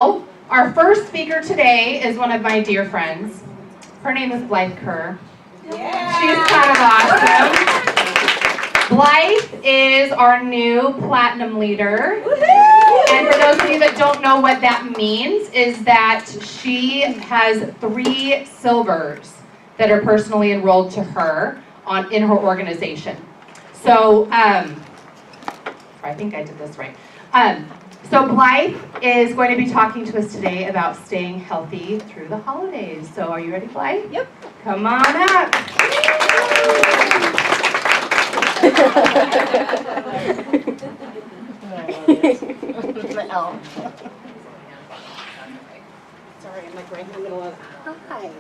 Our first speaker today is one of my dear friends. Her name is Blythe Kerr. Yeah. She's kind of awesome. Blythe is our new platinum leader. And for those of you that don't know what that means, is that she has 3 silvers that are personally enrolled to her in her organization. So, I think I did this right. So Blythe is going to be talking to us today about staying healthy through the holidays. So are you ready, Blythe? Yep. Come on up. My elf. Sorry, I'm like right in the middle of hi.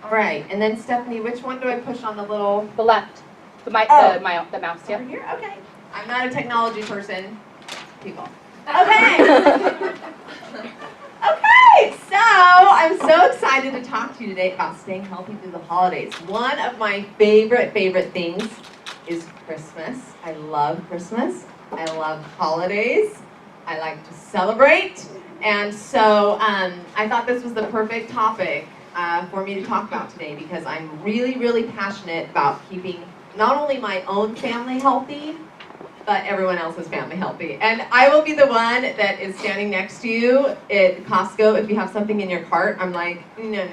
All right, and then Stephanie, which one do I push on the little? The left. The mouse, yeah. Over here? Okay. I'm not a technology person, people. Okay. Okay, so I'm so excited to talk to you today about staying healthy through the holidays. One of my favorite things is Christmas. I love Christmas. I love holidays. I like to celebrate. And so I thought this was the perfect topic for me to talk about today because I'm really passionate about keeping not only my own family healthy, but everyone else's family healthy. And I will be the one that is standing next to you at Costco. If you have something in your cart, I'm like, no.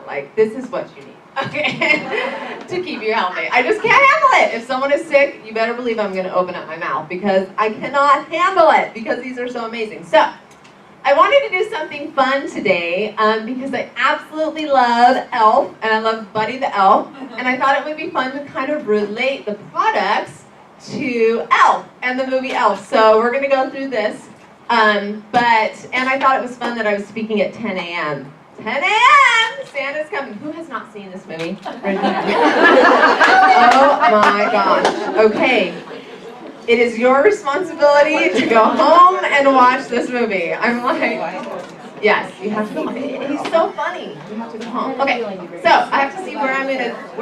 Like, this is what you need, okay, to keep you healthy. I just can't handle it. If someone is sick, you better believe I'm gonna open up my mouth because I cannot handle it because these are so amazing. So, I wanted to do something fun today because I absolutely love Elf and I love Buddy the Elf, and I thought it would be fun to kind of relate the products to Elf and the movie Elf. So we're going to go through this, and I thought it was fun that I was speaking at 10 a.m. 10 a.m. Santa's coming. Who has not seen this movie? Oh my gosh. Okay. It is your responsibility to go home and watch this movie. I'm like, yes, you have to go. He's so funny. You have to go home. Okay, so I have to see where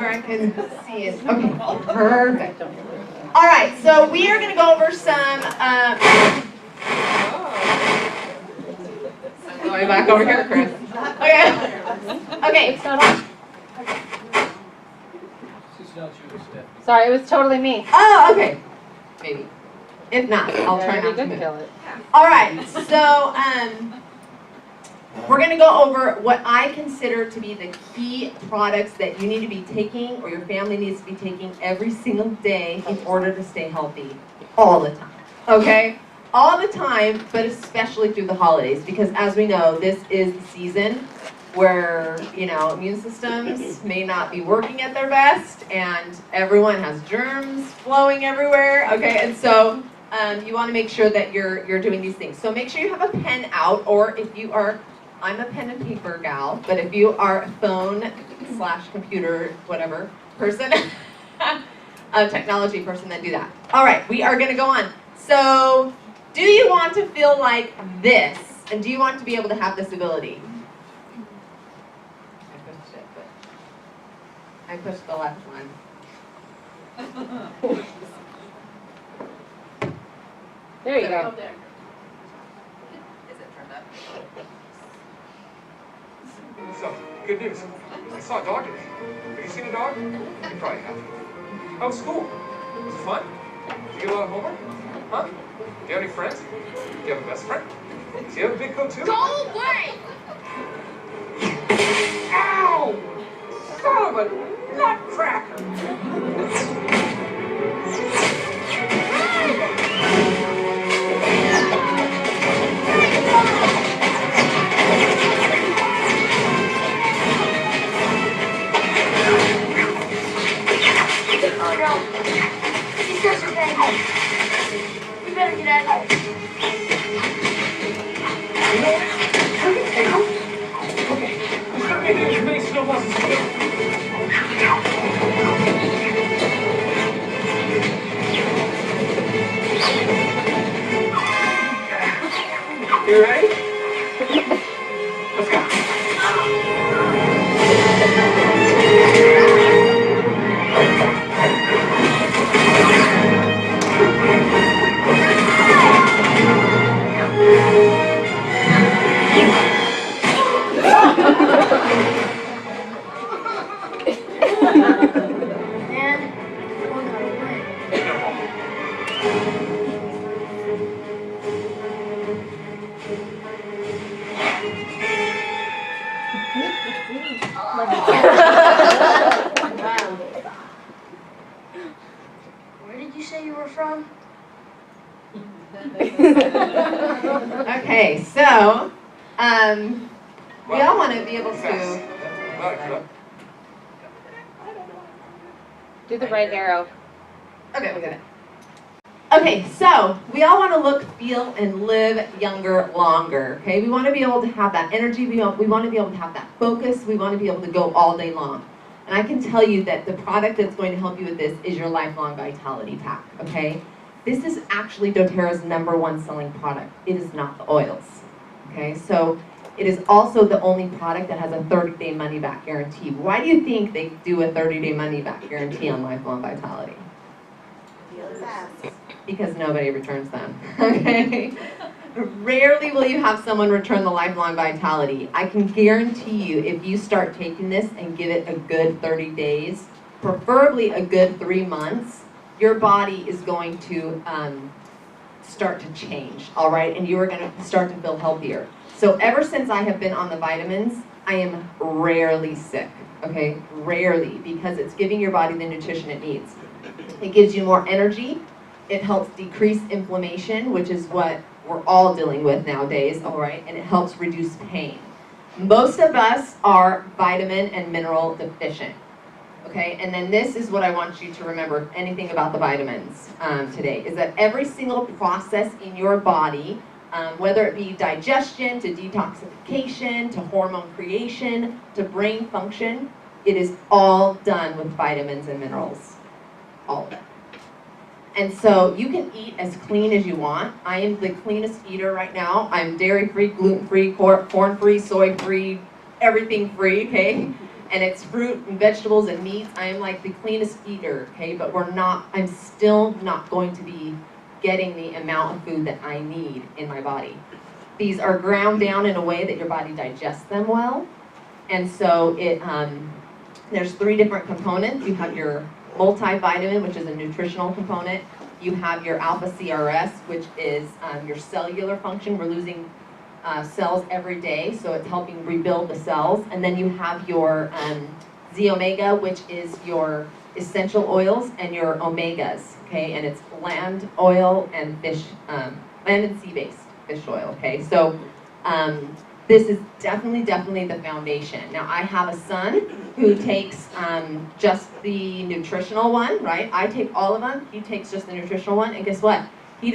I can see it. Okay, perfect. All right, so we are going to go over some. I'm going back over here, Chris. Okay. It's not on. Sorry, it was totally me. Oh, okay. Maybe. If not, I'll try not to kill it. All right, so we're going to go over what I consider to be the key products that you need to be taking or your family needs to be taking every single day in order to stay healthy all the time. Okay? All the time, but especially through the holidays because as we know, this is the season where, immune systems may not be working at their best and everyone has germs flowing everywhere, okay? And so you want to make sure that you're doing these things. So make sure you have a pen out, or if you are, I'm a pen and paper gal, but if you are a phone/computer, whatever, person, a technology person, then do that. All right, we are going to go on. So do you want to feel like this? And do you want to be able to have this ability? I pushed the left one. There you go. There. Is it turned up? So, good news. I saw a dog today. Have you seen a dog? You probably have. How was school? Was it fun? Did you get a lot of homework? Huh? Do you have any friends? Do you have a best friend? Do you have a big coat too? Go away! Ow! Son of a nutcracker! Oh no! He's such a bad guy. We better get out of here. Okay. Let's not get as many snowballs as we can. You ready? Let's go. say you were from? Okay, so we all want to be able to. Do the right arrow. Okay, we got it. Okay, so we all want to look, feel, and live younger longer. Okay, we want to be able to have that energy. We want to be able to have that focus. We want to be able to go all day long. And I can tell you that the product that's going to help you with this is your Lifelong Vitality Pack. Okay, this is actually doTERRA's #1 selling product. It is not the oils. Okay, so it is also the only product that has a 30-day money-back guarantee. Why do you think they do a 30-day money-back guarantee on Lifelong Vitality? Because nobody returns them. Okay. Rarely will you have someone return the Lifelong Vitality. I can guarantee you, if you start taking this and give it a good 30 days, preferably a good 3 months, your body is going to start to change, all right? And you are going to start to feel healthier. So ever since I have been on the vitamins, I am rarely sick, okay? Rarely, because it's giving your body the nutrition it needs. It gives you more energy. It helps decrease inflammation, which is what we're all dealing with nowadays, all right? And it helps reduce pain. Most of us are vitamin and mineral deficient, okay? And then this is what I want you to remember, anything about the vitamins today, is that every single process in your body, whether it be digestion, to detoxification, to hormone creation, to brain function, it is all done with vitamins and minerals, all of it. And so you can eat as clean as you want. I am the cleanest eater right now. I'm dairy-free, gluten-free, corn-free, soy-free, everything free, okay? And it's fruit and vegetables and meats. I am like the cleanest eater, okay? But I'm still not going to be getting the amount of food that I need in my body. These are ground down in a way that your body digests them well. And so there's 3 different components. You have your multivitamin, which is a nutritional component. You have your alpha CRS, which is your cellular function. We're losing cells every day, so it's helping rebuild the cells. And then you have your Z omega, which is your essential oils, and your omegas, okay? And it's land oil and fish, land and sea-based fish oil, okay? So this is definitely the foundation. Now, I have a son who takes just the nutritional one, right? I take all of them. He takes just the nutritional one, and guess what? He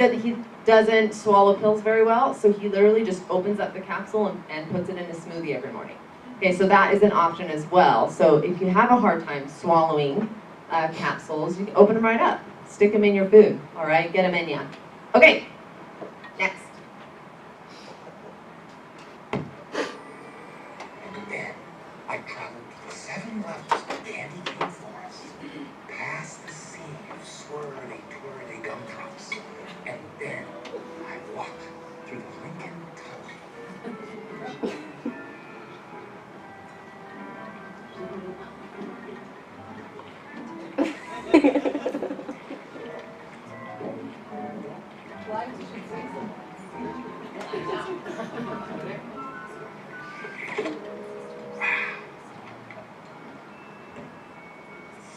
doesn't swallow pills very well, so he literally just opens up the capsule and puts it in a smoothie every morning. Okay, so that is an option as well. So if you have a hard time swallowing capsules, you can open them right up. Stick them in your food, all right? Get them in ya. Okay, next. I traveled to the 7 levels of candy cane forest, past the sea of swirly, twirly gumdrops, and then I walked through the Lincoln Tunnel.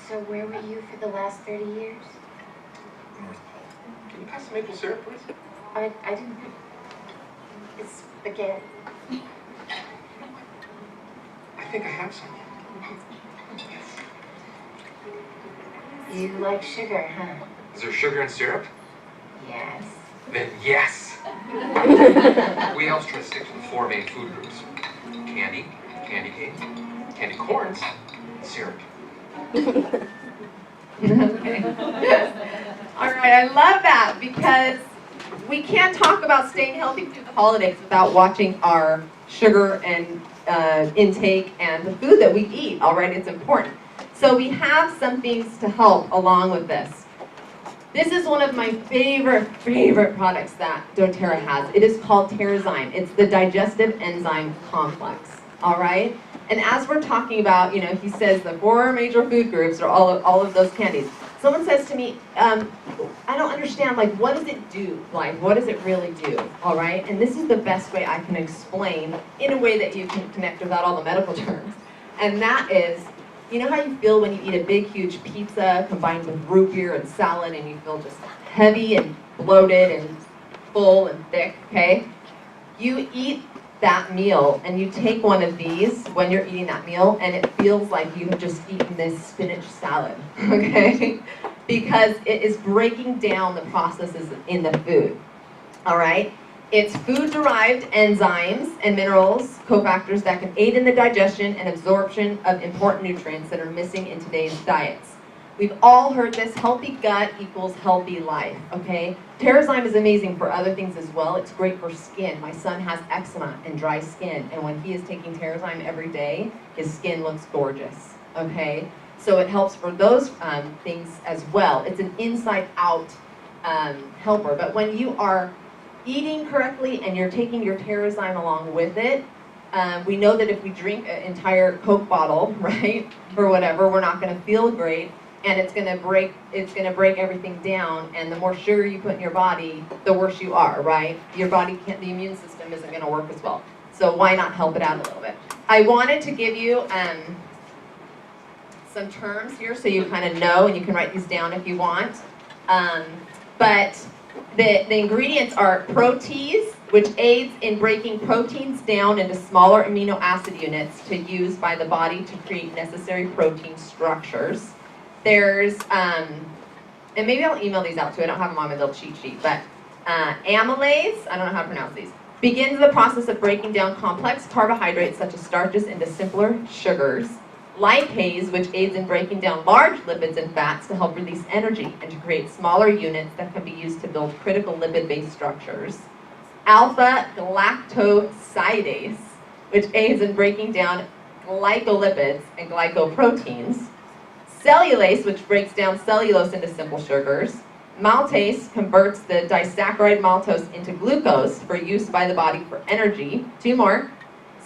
So where were you for the last 30 years? North Pole. Can you pass the maple syrup, please? I didn't... It's spaghetti. I think I have some. You like sugar, huh? Is there sugar in syrup? Yes. Then yes! We elves try to stick to the 4 main food groups. Candy, candy cane, candy corns, and syrup. Okay. All right, I love that because we can't talk about staying healthy through the holidays without watching our sugar and intake and the food that we eat. All right, it's important. So we have some things to help along with this. This is one of my favorite products that doTERRA has. It is called Enzyme. It's the Digestive Enzyme Complex. All right. And as we're talking about, he says the 4 major food groups are all of those candies. Someone says to me, I don't understand, like, what does it do? Like, what does it really do? All right? And this is the best way I can explain in a way that you can connect without all the medical terms. And that is, You know how you feel when you eat a big, huge pizza combined with root beer and salad and you feel just heavy and bloated and full and thick, okay? You eat that meal and you take one of these when you're eating that meal and it feels like you have just eaten this spinach salad, okay? Because it is breaking down the processes in the food, all right? It's food-derived enzymes and minerals, cofactors that can aid in the digestion and absorption of important nutrients that are missing in today's diets. We've all heard this, healthy gut equals healthy life, okay? Enzyme is amazing for other things as well. It's great for skin. My son has eczema and dry skin, and when he is taking Enzyme every day, his skin looks gorgeous, okay? So it helps for those things as well. It's an inside-out helper, but when you are eating correctly and you're taking your Enzyme along with it, we know that if we drink an entire Coke bottle, right, or whatever, we're not going to feel great, and it's going to break everything down. And the more sugar you put in your body, the worse you are, right? Your body can't, the immune system isn't going to work as well. So why not help it out a little bit? I wanted to give you some terms here so you kind of know, and you can write these down if you want. But the ingredients are protease, which aids in breaking proteins down into smaller amino acid units to use by the body to create necessary protein structures. There's, and maybe I'll email these out too, I don't have them on my little cheat sheet, but amylase, I don't know how to pronounce these, begins the process of breaking down complex carbohydrates such as starches into simpler sugars. Lipase, which aids in breaking down large lipids and fats to help release energy and to create smaller units that can be used to build critical lipid-based structures. Alpha galactosidase, which aids in breaking down glycolipids and glycoproteins. Cellulase, which breaks down cellulose into simple sugars. Maltase converts the disaccharide maltose into glucose for use by the body for energy. 2 more.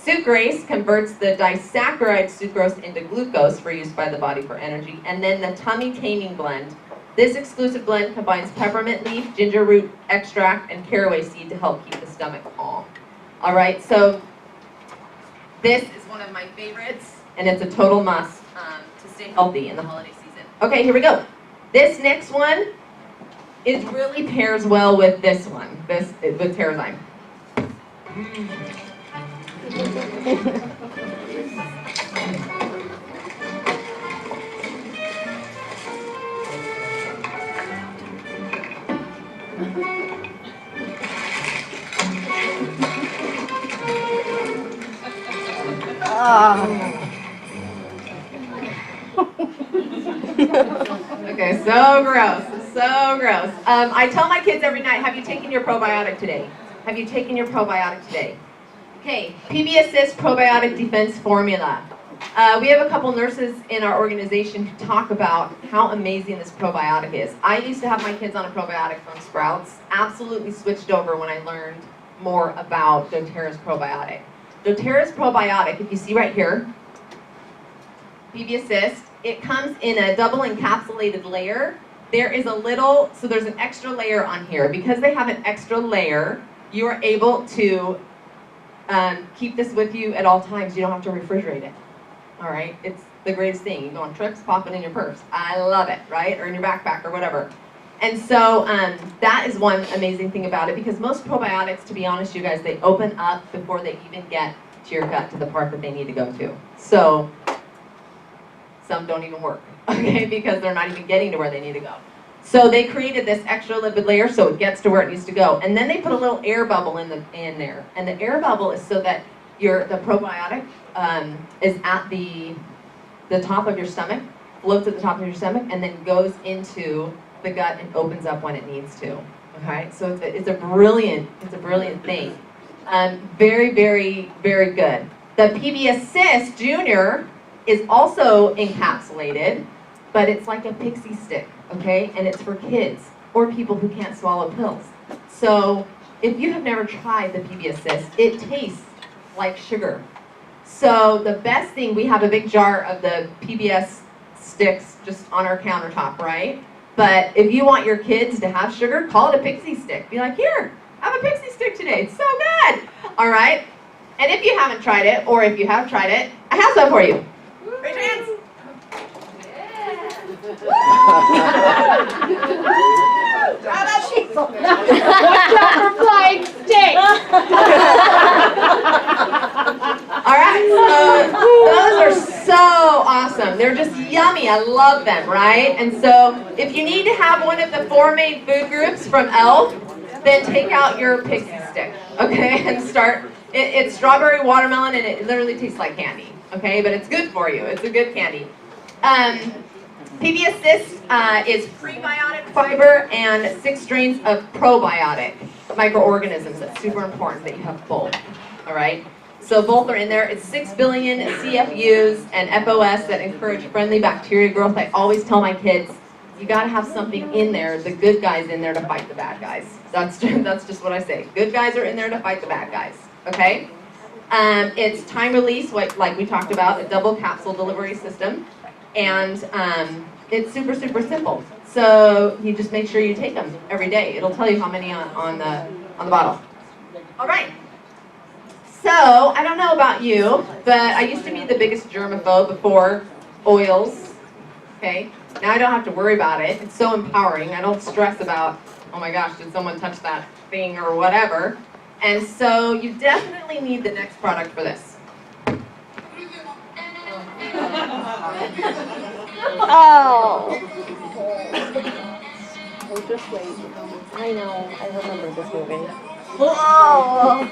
Sucrase converts the disaccharide sucrose into glucose for use by the body for energy. And then the tummy taming blend. This exclusive blend combines peppermint leaf, ginger root extract, and caraway seed to help keep the stomach calm. All right, so this is one of my favorites, and it's a total must to stay healthy in the holiday season. Okay, here we go. This next one really pairs well with this one, with Enzyme. Okay, so gross, so gross. I tell my kids every night, have you taken your probiotic today? Have you taken your probiotic today? Okay, PB Assist Probiotic Defense Formula. We have a couple nurses in our organization who talk about how amazing this probiotic is. I used to have my kids on a probiotic from Sprouts. Absolutely switched over when I learned more about doTERRA's probiotic. doTERRA's probiotic, if you see right here, PB Assist, it comes in a double encapsulated layer. There is so there's an extra layer on here. Because they have an extra layer, you are able to keep this with you at all times. You don't have to refrigerate it. All right, it's the greatest thing. You go on trips, pop it in your purse. I love it, right? Or in your backpack or whatever. And so that is one amazing thing about it, because most probiotics, to be honest, you guys, they open up before they even get to your gut, to the part that they need to go to. So some don't even work, okay, because they're not even getting to where they need to go. So they created this extra lipid layer so it gets to where it needs to go. And then they put a little air bubble in there. And the air bubble is so that the probiotic is at the top of your stomach, floats at the top of your stomach, and then goes into the gut and opens up when it needs to. Okay, so it's a brilliant thing. Very, very, very good. The PB Assist Junior is also encapsulated, but it's like a pixie stick, okay? And it's for kids or people who can't swallow pills. So if you have never tried the PB Assist, it tastes like sugar. So the best thing, we have a big jar of the PBS sticks just on our countertop, right? But if you want your kids to have sugar, call it a pixie stick. Be like, here, have a pixie stick today. It's so good. All right? And if you haven't tried it, or if you have tried it, I have some for you. Raise your hands. Watch out for flying sticks. All right, so those are so awesome. They're just yummy. I love them, right? And so if you need to have one of the 4 main food groups from ELF, then take out your pixie stick, okay, and start. It's strawberry watermelon, and it literally tastes like candy, okay, but it's good for you. It's a good candy. PB Assist is prebiotic fiber and 6 strains of probiotic microorganisms. That's super important that you have both, all right? So both are in there. It's 6 billion CFUs and FOS that encourage friendly bacteria growth. I always tell my kids, you gotta have something in there, the good guys in there to fight the bad guys. That's just what I say. Good guys are in there to fight the bad guys, okay? It's time release, like we talked about, a double capsule delivery system. And it's super, super simple. So you just make sure you take them every day. It'll tell you how many on the bottle. All right. So I don't know about you, but I used to be the biggest germaphobe before oils. Okay. Now I don't have to worry about it. It's so empowering. I don't stress about, oh my gosh, did someone touch that thing or whatever. And so you definitely need the next product for this. Oh. Oh, just wait. I know. I remember this movie. Oh.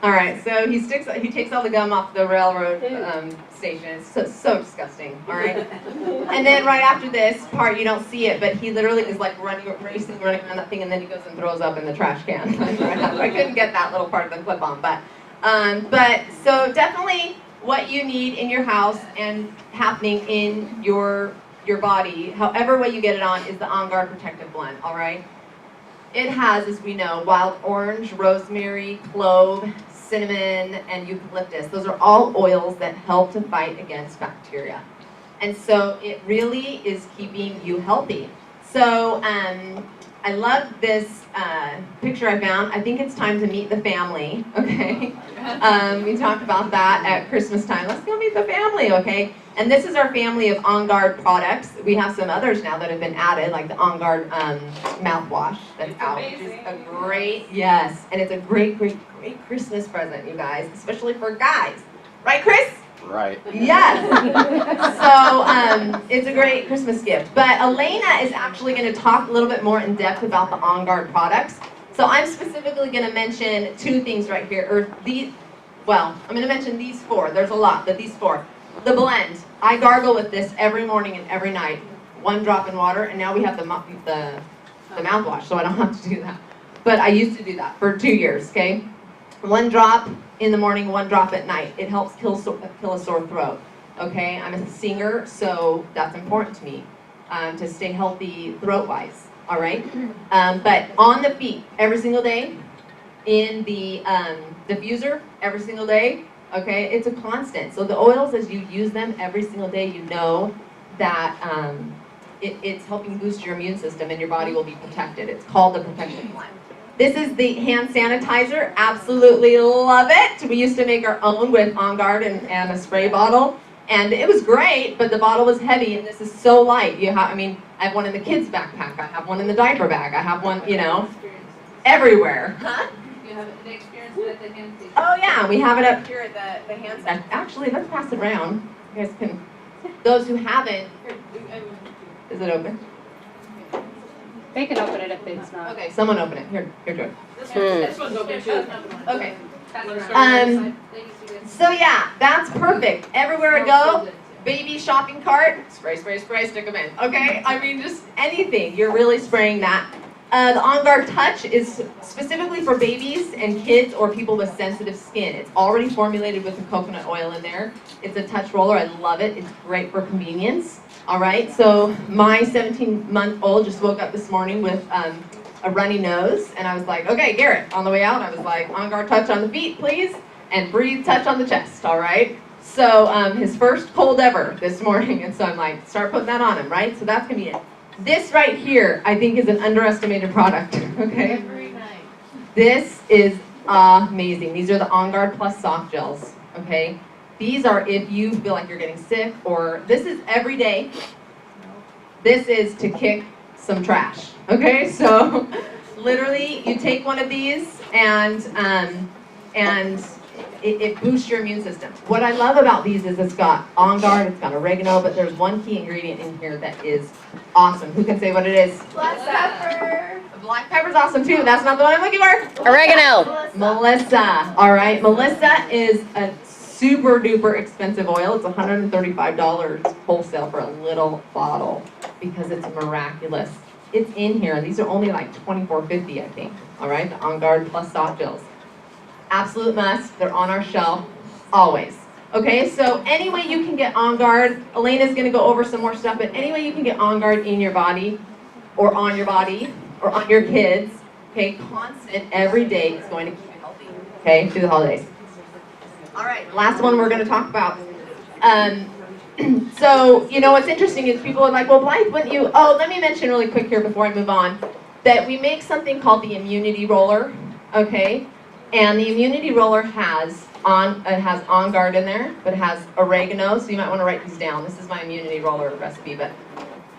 All right, so he takes all the gum off the railroad station. It's so disgusting. All right, and then right after this part, you don't see it, but he literally is like running around that thing, and then he goes and throws up in the trash can. I couldn't get that little part of the clip on, but so definitely what you need in your house and happening in your body, however way you get it on, is the OnGuard Protective Blend. All right. It has, as we know, wild orange, rosemary, clove, cinnamon, and eucalyptus. Those are all oils that help to fight against bacteria. And so it really is keeping you healthy. So I love this picture I found. I think it's time to meet the family, okay? We talked about that at Christmas time. Let's go meet the family, okay? And this is our family of OnGuard products. We have some others now that have been added, like the OnGuard mouthwash that's out. Which is a great, yes, and it's a great, great, great Christmas present, you guys, especially for guys. Right, Chris? Right. Yes. So it's a great Christmas gift. But Elena is actually going to talk a little bit more in depth about the OnGuard products. So I'm specifically going to mention 2 things right here, or I'm going to mention these 4. There's a lot, but these 4. The blend. I gargle with this every morning and every night. 1 drop in water, and now we have the mouthwash, so I don't have to do that. But I used to do that for 2 years, okay? 1 drop in the morning, 1 drop at night. It helps kill a sore throat, okay? I'm a singer, so that's important to me, to stay healthy throat-wise, all right? But on the feet, every single day, in the diffuser, every single day, okay? It's a constant. So the oils, as you use them every single day, you know that it's helping boost your immune system and your body will be protected. It's called the Protective Blend. This is the hand sanitizer. Absolutely love it. We used to make our own with OnGuard and a spray bottle. And it was great, but the bottle was heavy, and this is so light. I have one in the kids' backpack. I have one in the diaper bag. I have one, everywhere. Huh? You have the experience with the hand station. Oh yeah, we have it up here at the hand stand. Actually, let's pass it around. You guys can, those who haven't, is it open? They can open it if it's not. Okay, someone open it. Here, do it. This one's open too. Okay. So yeah, that's perfect. Everywhere I go, baby shopping cart, spray, stick them in. Okay, I mean just anything. You're really spraying that. The OnGuard Touch is specifically for babies and kids or people with sensitive skin. It's already formulated with the coconut oil in there. It's a touch roller. I love it. It's great for convenience. All right, so my 17-month-old just woke up this morning with a runny nose, and I was like, okay, Garrett, on the way out, I was like, OnGuard Touch on the feet, please. and breathe, touch on the chest, all right? So his first cold ever this morning, and so I'm like, start putting that on him, right? So that's gonna be it. This right here, I think, is an underestimated product, okay? Every night. This is amazing. These are the OnGuard Plus soft gels, okay? These are if you feel like you're getting sick, or this is every day. This is to kick some trash, okay? So literally, you take one of these and it boosts your immune system. What I love about these is it's got OnGuard, it's got oregano, but there's one key ingredient in here that is awesome. Who can say what it is? Black pepper. Black pepper's awesome too. That's not the one I'm looking for. Oregano. Melissa. All right. Melissa is a super duper expensive oil. It's $135 wholesale for a little bottle because it's miraculous. It's in here. These are only like $24.50, I think. All right. The OnGuard Plus soft gels. Absolute must. They're on our shelf always. Okay, so any way you can get OnGuard, Elena's going to go over some more stuff, but any way you can get OnGuard in your body or on your kids, okay, constant every day is going to keep you healthy, okay, through the holidays. All right, last one we're going to talk about. So, you know, what's interesting is people are like, well, Blythe, wouldn't you, let me mention really quick here before I move on, that we make something called the immunity roller, okay? And the immunity roller has OnGuard in there, but it has oregano, so you might want to write these down. This is my immunity roller recipe, but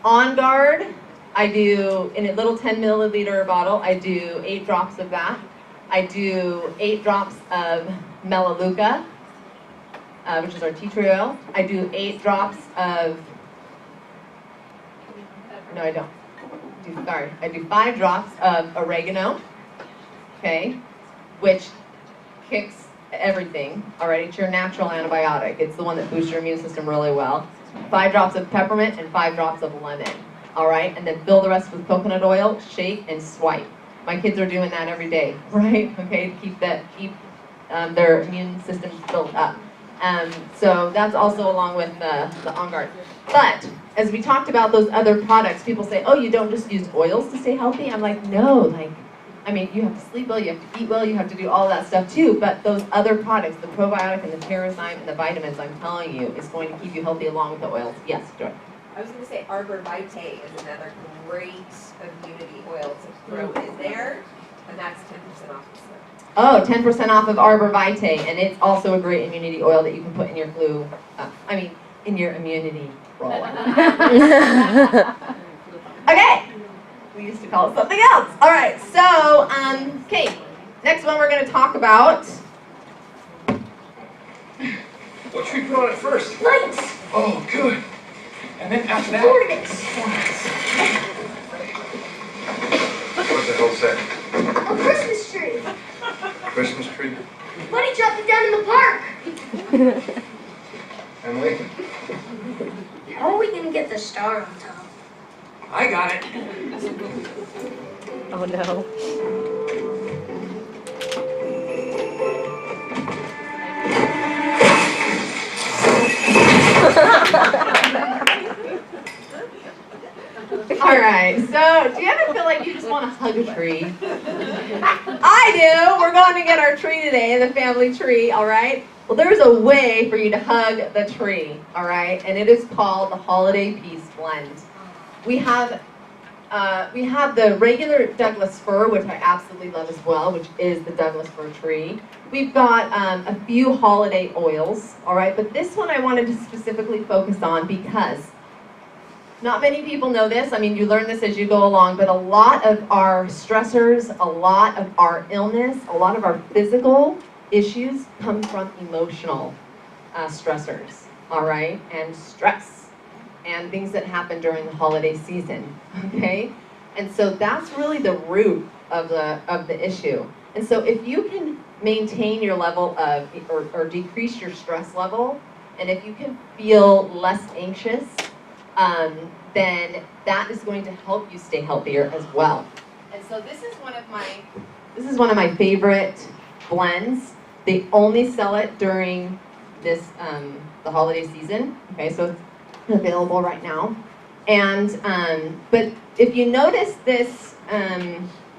OnGuard, I do, in a little 10 milliliter bottle, I do 8 drops of that. I do 8 drops of Melaleuca, which is our tea tree oil. I do 8 drops of, no I don't, I do 5 drops of oregano, okay, which kicks everything, all right? It's your natural antibiotic. It's the one that boosts your immune system really well. 5 drops of peppermint and 5 drops of lemon, all right? And then fill the rest with coconut oil, shake, and swipe. My kids are doing that every day, right? Okay, to keep their immune system built up. So that's also along with the OnGuard. But as we talked about those other products, people say, oh, you don't just use oils to stay healthy? I'm like, no, I mean, you have to sleep well, you have to eat well, you have to do all that stuff too, but those other products, the probiotic and the Enzyme and the vitamins, I'm telling you, is going to keep you healthy along with the oils. Yes, Joy. I was going to say Arbor Vitae is another great immunity oil to throw in there, and that's 10% off the store. Oh, 10% off of Arbor Vitae, and it's also a great immunity oil that you can put in your in your immunity roller. Okay. We used to call it something else. All right, so, okay, next one we're going to talk about. What should we put on it first? Lights. Oh, good. And then after that? Ornaments. What's the whole set? A Christmas tree. Christmas tree? Buddy dropped it down in the park. Emily? How are we going to get the star on top? I got it. Oh no. All right, so do you ever feel like you just want to hug a tree? I do. We're going to get our tree today, the family tree, all right? Well, there's a way for you to hug the tree, all right? And it is called the Holiday Peace Blend. We have the regular Douglas fir, which I absolutely love as well, which is the Douglas fir tree. We've got a few holiday oils, all right? But this one I wanted to specifically focus on because not many people know this. I mean, you learn this as you go along, but a lot of our stressors, a lot of our illness, a lot of our physical issues come from emotional stressors, all right? And stress. And things that happen during the holiday season, okay? And so that's really the root of the issue. And so if you can maintain your level of, or decrease your stress level, and if you can feel less anxious, then that is going to help you stay healthier as well. And so this is one of my favorite blends. They only sell it during this the holiday season, okay? So it's available right now. And but if you notice this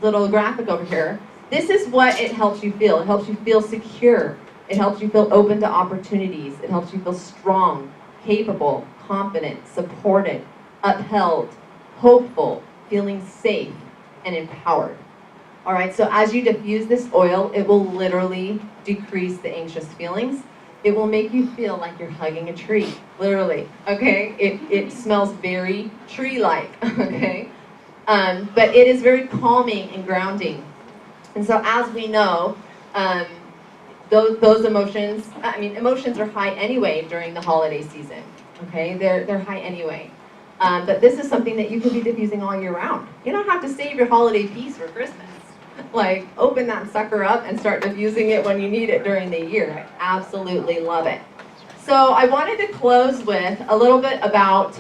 little graphic over here, this is what it helps you feel. It helps you feel secure. It helps you feel open to opportunities. It helps you feel strong, capable, confident, supported, upheld, hopeful, feeling safe, and empowered. All right, so as you diffuse this oil, it will literally decrease the anxious feelings. It will make you feel like you're hugging a tree, literally, okay? It smells very tree-like, okay? But it is very calming and grounding. And so as we know, those emotions, emotions are high anyway during the holiday season, okay? They're high anyway. But this is something that you can be diffusing all year round. You don't have to save your holiday piece for Christmas. Like, open that sucker up and start diffusing it when you need it during the year. I absolutely love it. So I wanted to close with a little bit about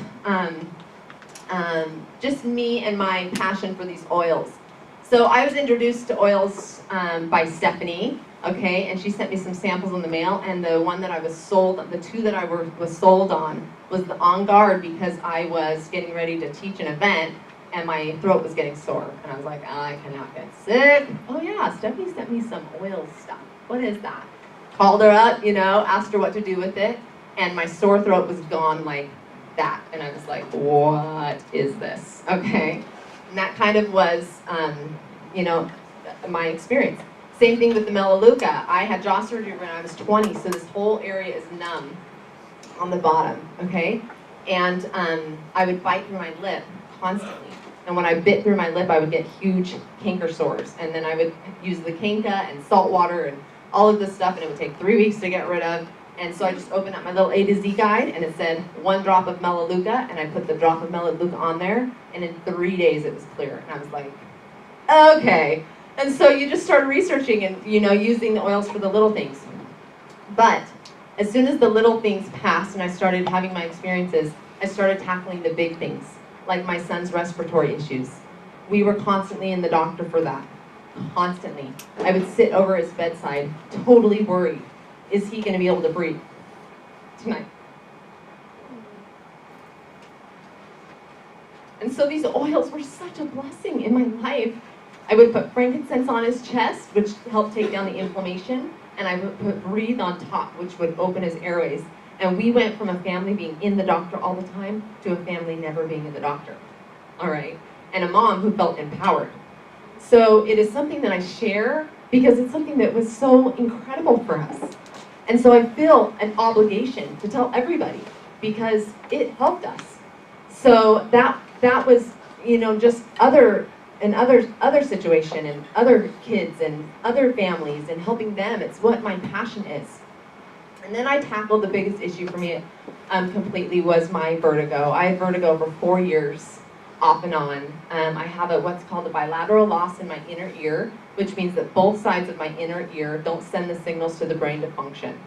just me and my passion for these oils. So I was introduced to oils by Stephanie, okay, and she sent me some samples in the mail, and the one that I was sold, the two that I was sold on was the OnGuard, because I was getting ready to teach an event and my throat was getting sore. And I was like, I cannot get sick. Oh yeah, Stephanie sent me some oil stuff. What is that? Called her up, asked her what to do with it, and my sore throat was gone like that. And I was like, what is this? Okay. And that kind of was, my experience. Same thing with the Melaleuca. I had jaw surgery when I was 20, so this whole area is numb on the bottom, okay? And I would bite through my lip constantly. And when I bit through my lip, I would get huge canker sores. And then I would use the Kanka and salt water and all of this stuff, and it would take 3 weeks to get rid of. And so I just opened up my little A to Z guide, and it said 1 drop of Melaleuca, and I put the drop of Melaleuca on there, and in 3 days it was clear. And I was like, okay. And so you just start researching and, using the oils for the little things. But as soon as the little things passed and I started having my experiences, I started tackling the big things, like my son's respiratory issues. We were constantly in the doctor for that, constantly. I would sit over his bedside, totally worried. Is he going to be able to breathe tonight? And so these oils were such a blessing in my life. I would put frankincense on his chest, which helped take down the inflammation, and I would put breathe on top, which would open his airways. And we went from a family being in the doctor all the time to a family never being in the doctor, all right? And a mom who felt empowered. So it is something that I share because it's something that was so incredible for us. And so I feel an obligation to tell everybody because it helped us. So that was, just other situation and other kids and other families and helping them. It's what my passion is. And then I tackled the biggest issue for me completely was my vertigo. I had vertigo for 4 years, off and on. I have what's called a bilateral loss in my inner ear, which means that both sides of my inner ear don't send the signals to the brain to function,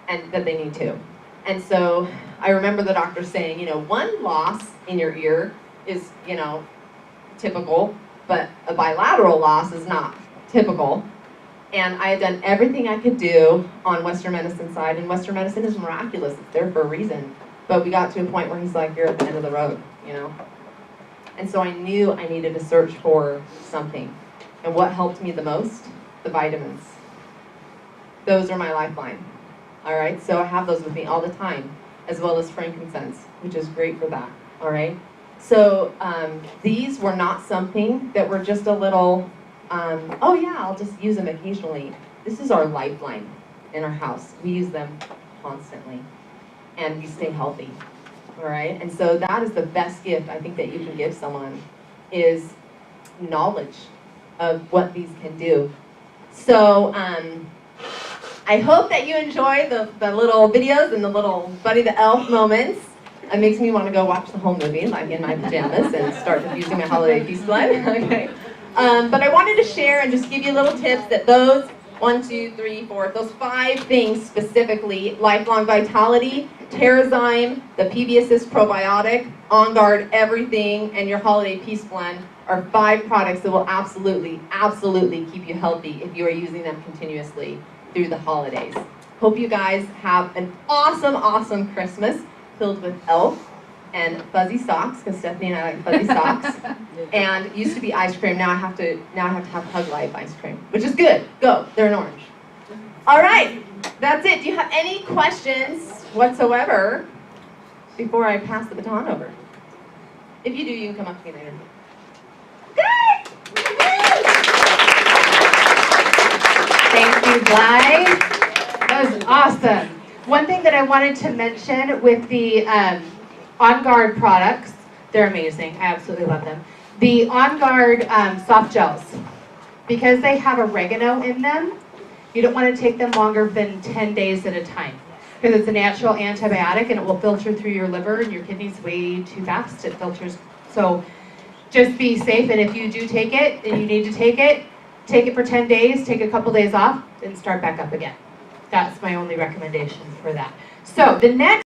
and that they need to. And so I remember the doctor saying, 1 loss in your ear is, typical, but a bilateral loss is not typical. And I had done everything I could do on Western medicine side, and Western medicine is miraculous. It's there for a reason. But we got to a point where he's like, you're at the end of the road, And so I knew I needed to search for something. And what helped me the most? The vitamins. Those are my lifeline. All right, so I have those with me all the time, as well as frankincense, which is great for that. All right. So these were not something that were just a little, oh yeah, I'll just use them occasionally. This is our lifeline in our house. We use them constantly, and we stay healthy, all right? And so that is the best gift I think that you can give someone, is knowledge of what these can do. So I hope that you enjoy the little videos and the little Buddy the Elf moments. It makes me want to go watch the whole movie, like in my pajamas, and start diffusing my holiday peace blood. Okay. But I wanted to share and just give you little tips that those 1, 2, 3, 4, those 5 things specifically: lifelong vitality, Enzyme, the PB Assist probiotic, OnGuard, everything, and your holiday peace blend are 5 products that will absolutely, absolutely keep you healthy if you are using them continuously through the holidays. Hope you guys have an awesome, awesome Christmas, filled with elf and fuzzy socks, because Stephanie and I like fuzzy socks. And it used to be ice cream. Now I have to have Hug Life ice cream, which is good. Go. They're an orange. All right. That's it. Do you have any questions whatsoever before I pass the baton over? If you do, you can come up to me later. Good! Thank you, Blythe. That was awesome. One thing that I wanted to mention with the OnGuard products, they're amazing. I absolutely love them. The OnGuard soft gels, because they have oregano in them, you don't want to take them longer than 10 days at a time, because it's a natural antibiotic and it will filter through your liver and your kidneys way too fast. It filters. So just be safe, and if you do take it and you need to take it for 10 days, take a couple days off, and start back up again. That's my only recommendation for that. So the next